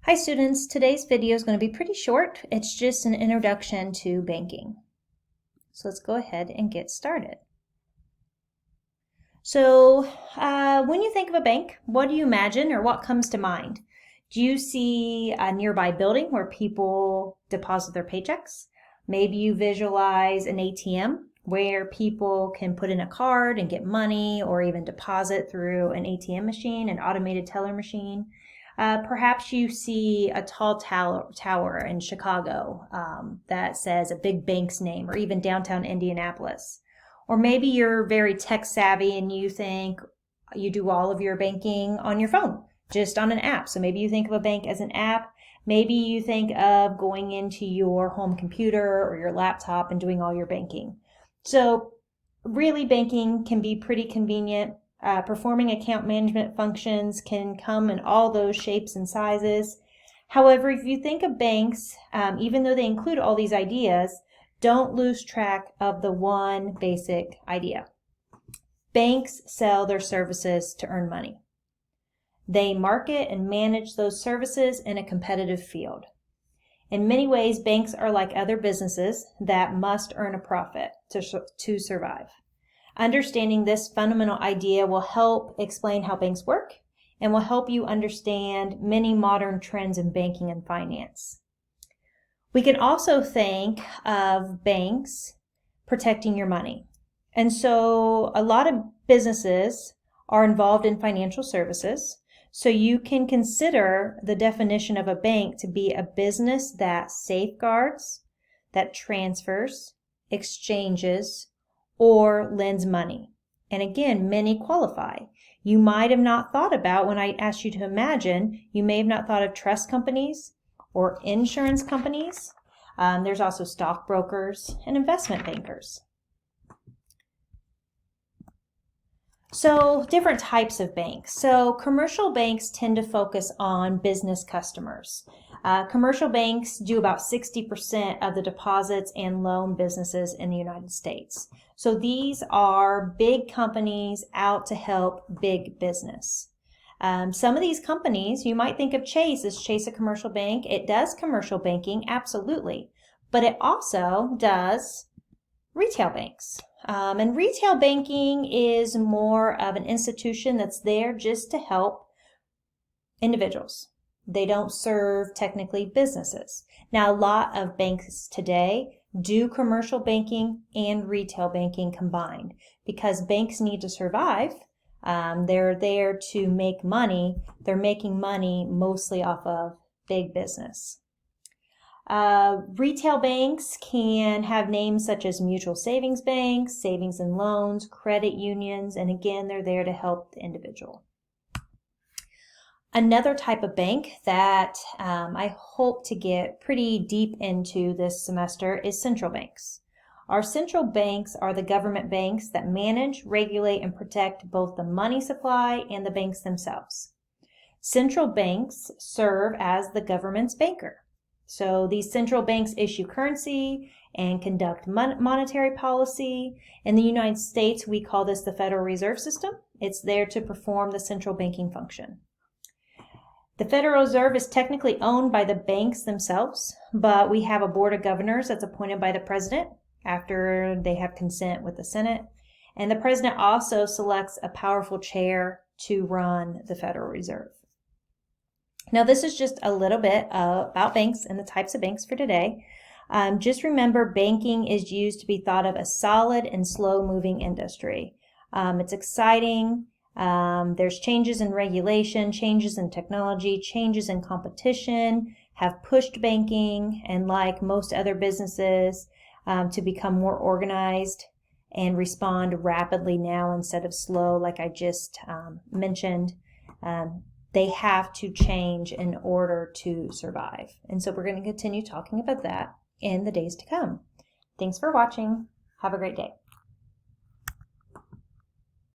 Hi students, today's video is going to be pretty short. It's just an introduction to banking. So let's go ahead and get started. So when you think of a bank, what do you imagine or what comes to mind? Do you see a nearby building where people deposit their paychecks? Maybe you visualize an ATM where people can put in a card and get money or even deposit through an ATM machine, an automated teller machine. Perhaps you see a tall tower in Chicago that says a big bank's name, or even downtown Indianapolis. Or maybe you're very tech savvy and you think you do all of your banking on your phone, just on an app. So maybe you think of a bank as an app. Maybe you think of going into your home computer or your laptop and doing all your banking. So really, banking can be pretty convenient. Performing account management functions can come in all those shapes and sizes. However, if you think of banks, even though they include all these ideas, don't lose track of the one basic idea. Banks sell their services to earn money. They market and manage those services in a competitive field. In many ways, banks are like other businesses that must earn a profit to survive. Understanding this fundamental idea will help explain how banks work and will help you understand many modern trends in banking and finance. We can also think of banks protecting your money. And so a lot of businesses are involved in financial services. So you can consider the definition of a bank to be a business that safeguards, that transfers, exchanges, or lends money. And again, many qualify. You might have not thought about, when I asked you to imagine, you may have not thought of trust companies or insurance companies. There's also stockbrokers and investment bankers. So different types of banks. So commercial banks tend to focus on business customers. Commercial banks do about 60% of the deposits and loan businesses in the United States. So these are big companies out to help big business. Some of these companies, you might think of Chase. Is Chase a commercial bank? It does commercial banking, absolutely. But it also does retail banks. And retail banking is more of an institution that's there just to help individuals. They don't serve technically businesses. Now, a lot of banks today do commercial banking and retail banking combined because banks need to survive. They're there to make money. They're making money mostly off of big business. Retail banks can have names such as mutual savings banks, savings and loans, credit unions, and again, they're there to help the individual. Another type of bank that I hope to get pretty deep into this semester is central banks. Our central banks are the government banks that manage, regulate, and protect both the money supply and the banks themselves. Central banks serve as the government's banker. So these central banks issue currency and conduct monetary policy. In the United States, we call this the Federal Reserve System. It's there to perform the central banking function. The Federal Reserve is technically owned by the banks themselves, but we have a board of governors that's appointed by the president after they have consent with the Senate. And the president also selects a powerful chair to run the Federal Reserve. Now, this is just a little bit about banks and the types of banks for today. Just remember, banking is used to be thought of as solid and slow-moving industry. It's exciting. There's changes in regulation, changes in technology, changes in competition have pushed banking, and like most other businesses, to become more organized and respond rapidly now instead of slow, like I just mentioned. They have to change in order to survive. And so we're going to continue talking about that in the days to come. Thanks for watching. Have a great day.